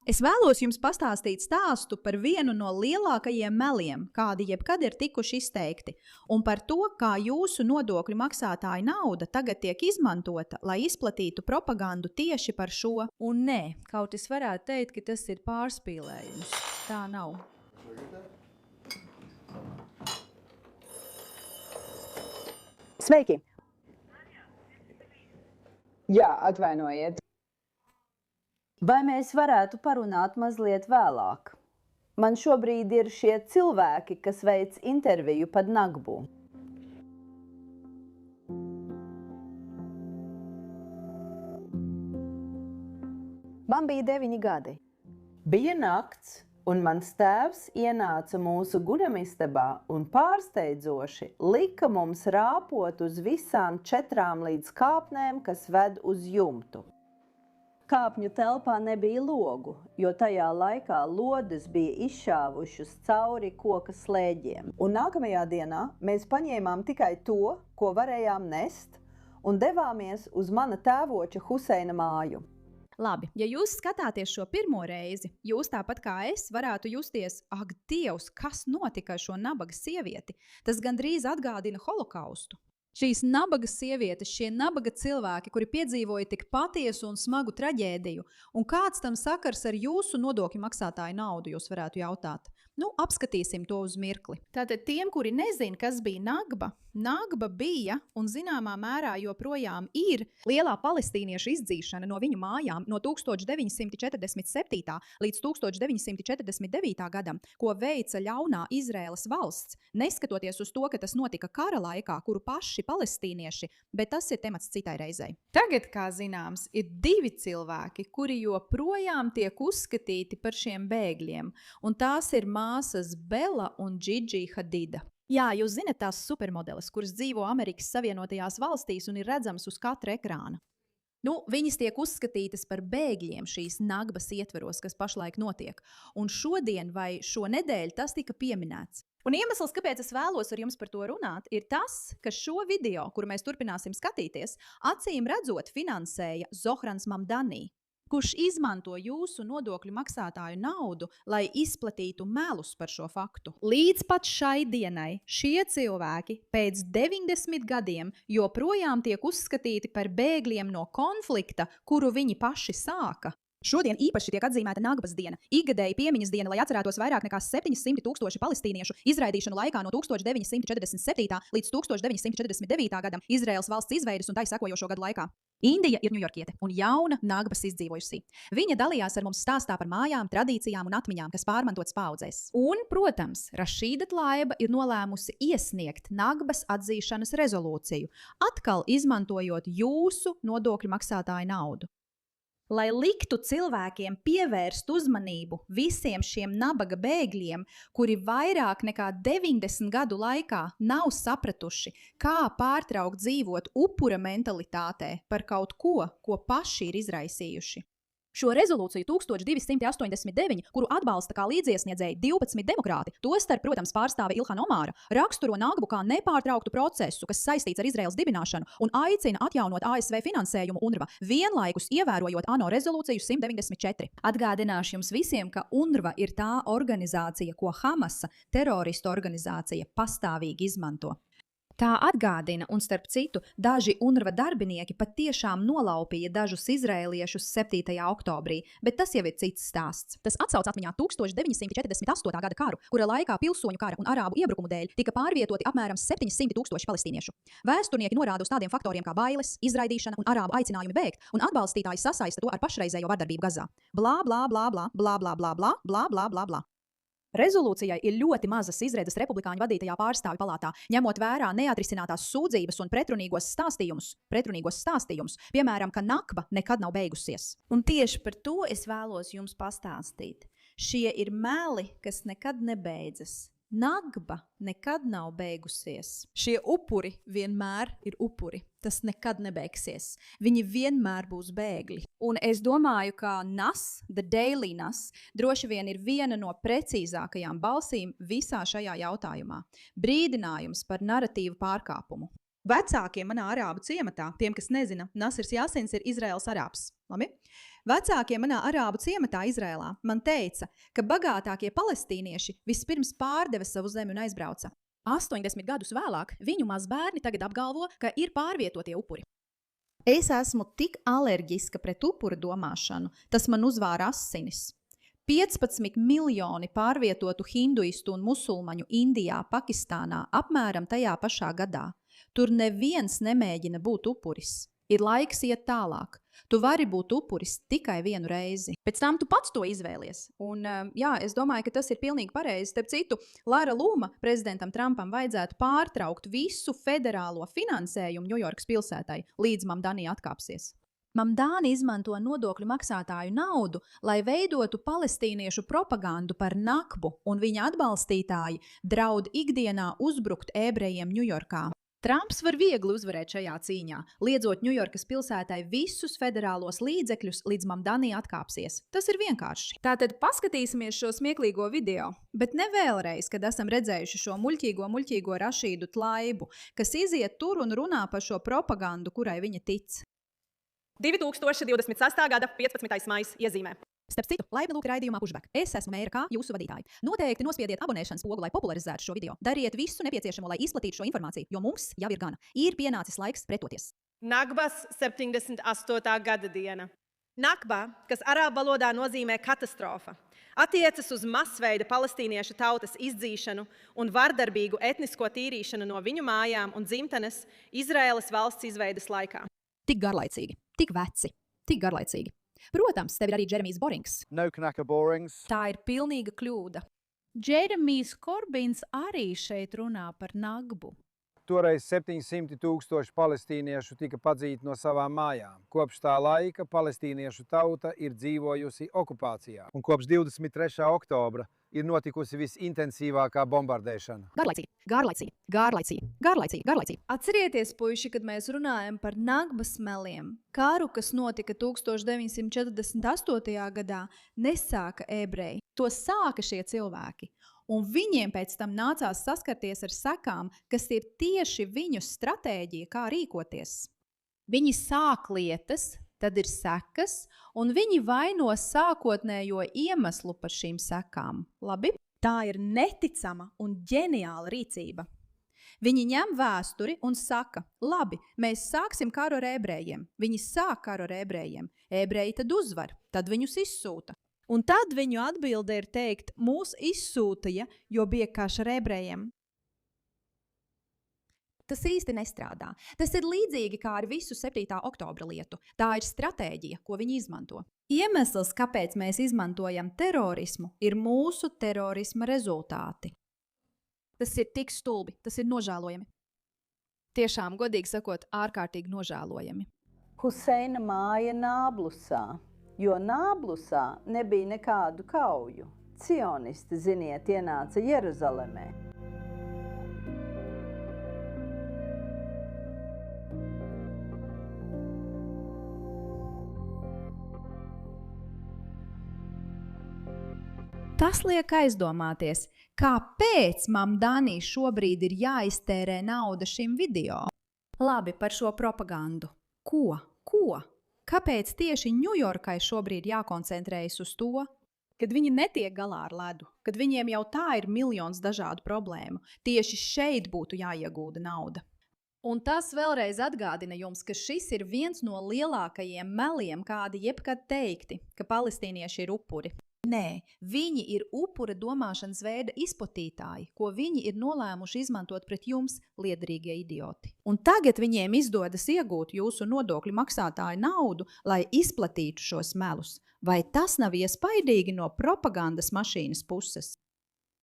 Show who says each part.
Speaker 1: Es vēlos jums pastāstīt stāstu par vienu no lielākajiem meliem, kādi jebkad ir tikuši izteikti, un par to, kā jūsu nodokļu maksātāja nauda tagad tiek izmantota, lai izplatītu propagandu tieši par šo.
Speaker 2: Un nē, kaut es varētu teikt, ka tas ir pārspīlējums. Tā nav.
Speaker 3: Sveiki! Jā, atvainojiet.
Speaker 4: Vai mēs varētu parunāt mazliet vēlāk? Man šobrīd ir šie cilvēki, kas veic interviju par Nagbu. Man bija 9 gadi. Bija nakts, un mans tēvs ienāca mūsu guļamistabā un pārsteidzoši lika mums rāpot uz visām 4 līdz kāpnēm, kas ved uz jumtu. Kāpņu telpā nebija logu, jo tajā laikā lodes bija izšāvušas cauri koka slēģiem. Un nākamajā dienā mēs paņēmām tikai to, ko varējām nest, un devāmies uz mana tēvoča Huseina māju.
Speaker 1: Labi, ja jūs skatāties šo pirmo reizi, jūs tāpat kā es varētu justies, ak, Dievs, kas notika ar šo nabaga sievieti? Tas gandrīz atgādina holokaustu. Šīs nabaga sievietes, šie nabaga cilvēki, kuri piedzīvoja tik patiesu un smagu traģēdiju, un kāds tam sakars ar jūsu nodokļu maksātāju naudu, jūs varētu jautāt. Nu, apskatīsim to uz mirkli. Tātad tiem, kuri nezin, kas bija Nagba, Nagba bija un zināmā mērā joprojām ir lielā palestīniešu izdzīšana no viņu mājām no 1947. līdz 1949. gadam, ko veica ļaunā Izraēlas valsts, neskatoties uz to, ka tas notika kara laikā, kuru paši palestīnieši, bet tas ir temats citai reizei. Tagad, kā zināms, ir 2 cilvēki, kuri joprojām tiek uzskatīti par šiem bēgļiem, un tās ir māsas Bela un Gigi Hadida. Jā, jūs zinat tās supermodeles, kuras dzīvo Amerikas Savienotajās valstīs un ir redzamas uz katra ekrāna. Nu, viņas tiek uzskatītas par bēgļiem šīs Nagbas ietveros, kas pašlaik notiek. Un šodien vai šonedēļ tas tika pieminēts. Un iemesls, kāpēc es vēlos ar jums par to runāt, ir tas, ka šo video, kuru mēs turpināsim skatīties, acīm redzot finansēja Zohrans Mamdani, kurš izmanto jūsu nodokļu maksātāju naudu, lai izplatītu melus par šo faktu. Līdz pat šai dienai šie cilvēki pēc 90 gadiem joprojām tiek uzskatīti par bēgļiem no konflikta, kuru viņi paši sāka. Šodien īpaši tiek atzīmēta Nagbas diena, ikgadēja piemiņas diena, lai atcerētos vairāk nekā 700 000 palestīniešu izraidīšanu laikā no 1947. līdz 1949. gadam Izraēlas valsts izveides un tai sekojošo gadu laikā. Indija ir ņujorkiete un jauna Nagbas izdzīvojusī. Viņa dalījās ar mums stāstā par mājām, tradīcijām un atmiņām, kas pārmantotas paudzēs. Un, protams, Rašīda Tlaiba ir nolēmusi iesniegt Nagbas atzīšanas rezolūciju, atkal izmantojot jūsu nodokļu maksātāju naudu. Lai liktu cilvēkiem pievērst uzmanību visiem šiem nabaga bēgļiem, kuri vairāk nekā 90 gadu laikā nav sapratuši, kā pārtraukt dzīvot upura mentalitātē par kaut ko, ko paši ir izraisījuši. Šo rezolūciju 1289, kuru atbalsta kā līdziesniedzēji 12 demokrāti, tostarp, protams, pārstāve Ilhan Omāra, raksturo Nagbu kā nepārtrauktu procesu, kas saistīts ar Izraēlas dibināšanu un aicina atjaunot ASV finansējumu UNRWA, vienlaikus ievērojot ANO rezolūciju 194. Atgādināšu jums visiem, ka UNRWA ir tā organizācija, ko Hamasa, teroristu organizācija, pastāvīgi izmanto. Tā atgādina, un starp citu, daži UNRWA darbinieki patiešām nolaupīja dažus izraēliešus 7. oktobrī, bet tas jau ir cits stāsts. Tas atsauc atmiņā 1948. gada karu, kura laikā pilsoņu kara un arābu iebrukumu dēļ tika pārvietoti apmēram 700 000 palestīniešu. Vēsturnieki norāda uz tādiem faktoriem kā bailes, izraidīšana un arābu aicinājumi bēgt, un atbalstītāji sasaista to ar pašreizējo vardarbību Gazā. Blā, blā, blā, blā, blā, blā, blā, blā, blā, blā, blā, blā. Rezolūcijai ir ļoti mazas izredzes republikāņu vadītajā pārstāvju palātā, ņemot vērā neatrisinātās sūdzības un pretrunīgos stāstījumus, piemēram, ka Nakba nekad nav beigusies.
Speaker 2: Un tieši par to es vēlos jums pastāstīt. Šie ir meli, kas nekad nebeidzas. Nagba nekad nav beigusies.
Speaker 1: Šie upuri vienmēr ir upuri. Tas nekad nebeigsies. Viņi vienmēr būs bēgļi. Un es domāju, ka NAS, The Daily NAS, droši vien ir viena no precīzākajām balsīm visā šajā jautājumā. Brīdinājums par naratīvu pārkāpumu. Vecākie manā arābu ciematā, tiem, kas nezina, Nasirs Jāsins ir Izraēlas arābs. Labi? Vecākie manā arābu ciematā Izrēlā man teica, ka bagātākie palestīnieši vispirms pārdeva savu zemi un aizbrauca. 80 gadus vēlāk viņu mazbērni tagad apgalvo, ka ir pārvietotie upuri. Es esmu tik alerģiska pret upuru domāšanu, tas man uzvāra asinis. 15 miljoni pārvietotu hinduistu un musulmaņu Indijā, Pakistānā apmēram tajā pašā gadā. Tur neviens nemēģina būt upuris. Ir laiks iet tālāk. Tu vari būt upuris tikai vienu reizi. Pēc tam tu pats to izvēlies. Un, es domāju, ka tas ir pilnīgi pareizi. Starp citu, Lara Lūma prezidentam Trumpam vajadzētu pārtraukt visu federālo finansējumu Ņujorkas pilsētai, līdz Mamdani atkāpsies. Mamdani izmanto nodokļu maksātāju naudu, lai veidotu palestīniešu propagandu par nakbu, un viņa atbalstītāji draud ikdienā uzbrukt ebrejiem Ņujorkā. Trumps var viegli uzvarēt šajā cīņā, liedzot Ņujorkas pilsētai visus federālos līdzekļus, līdz Mamdani atkāpsies. Tas ir vienkārši. Tātad paskatīsimies šo smieklīgo video, bet ne vēlreiz, kad esam redzējuši šo muļķīgo Rašīdu Tlaibu, kas iziet tur un runā par šo propagandu, kurai viņa tic.
Speaker 5: 2026. gada 15. maijs iezīmē.
Speaker 1: Starp citu, laipni lūk raidījumā Pushback. Es esmu Mēra Kā, jūsu vadītāja. Noteikti nospiediet abonēšanas pogu, lai popularizētu šo video. Dariet visu nepieciešamo, lai izplatītu šo informāciju, jo mums jau ir gana. Ir pienācis laiks pretoties.
Speaker 5: Nakbas 78. gada diena. Nakba, kas arābu valodā nozīmē katastrofa, attiecas uz masveida palestīniešu tautas izdzīšanu un vardarbīgu etnisko tīrīšanu no viņu mājām un dzimtenes Izraēlas valsts izveides laikā.
Speaker 1: Tik garlaicīgi, tik veci, tik garlaicīgi. Protams, tev ir arī Džeremijs Borings.
Speaker 6: No Kanaka Borings.
Speaker 2: Tā ir pilnīga kļūda.
Speaker 7: Džeremijs Korbins arī šeit runā par Nakbu.
Speaker 6: Toreiz 700,000 palestīniešu tika padzīti no savām mājām. Kopš tā laika palestīniešu tauta ir dzīvojusi okupācijā. Un kopš 23. oktobra ir notikusi visintensīvākā bombardēšana.
Speaker 1: Garlaicīgi.
Speaker 2: Atcerieties, puiši, kad mēs runājam par Nakbas meliem. Karu, kas notika 1948. gadā, nesāka ebreji.
Speaker 1: To sāka šie cilvēki. Un viņiem pēc tam nācās saskarties ar sekām, kas ir tieši viņu stratēģija, kā rīkoties. Viņi sāk lietas, tad ir sekas, un viņi vaino sākotnējo iemeslu par šīm sekām. Labi? Tā ir neticama un ģeniāla rīcība. Viņi ņem vēsturi un saka, labi, mēs sāksim karu ar ebrejiem. Viņi sāk karu ar ebrejiem. Ebreji tad uzvar, tad viņus izsūta. Un tad viņu atbilde ir teikt, mūs izsūtīja, jo bija karš ar ebrejiem. Tas īsti nestrādā. Tas ir līdzīgi kā ar visu 7. oktobra lietu. Tā ir stratēģija, ko viņi izmanto. Iemesls, kāpēc mēs izmantojam terorismu, ir mūsu terorisma rezultāti. Tas ir tik stulbi, tas ir nožēlojami. Tiešām, godīgi sakot, ārkārtīgi nožēlojami.
Speaker 4: Huseina māja Nāblusā, jo Nāblusā nebija nekādu kauju. Cionisti, ziniet, ienāca Jeruzalemē.
Speaker 1: Tas liek aizdomāties, kāpēc Mamdani šobrīd ir jāiztērē nauda šim video. Labi, par šo propagandu. Ko? Kāpēc tieši Ņujorkai šobrīd jākoncentrējas uz to, kad viņi netiek galā ar ledu, kad viņiem jau tā ir miljons dažādu problēmu? Tieši šeit būtu jāiegūda nauda. Un tas vēlreiz atgādina jums, ka šis ir viens no lielākajiem meliem, kādi jebkad teikti, ka palestīnieši ir upuri. Nē, viņi ir upura domāšanas veida izplatītāji, ko viņi ir nolēmuši izmantot pret jums, liederīgie idioti. Un tagad viņiem izdodas iegūt jūsu nodokļu maksātāju naudu, lai izplatītu šos melus. Vai tas nav iespaidīgi no propagandas mašīnas puses?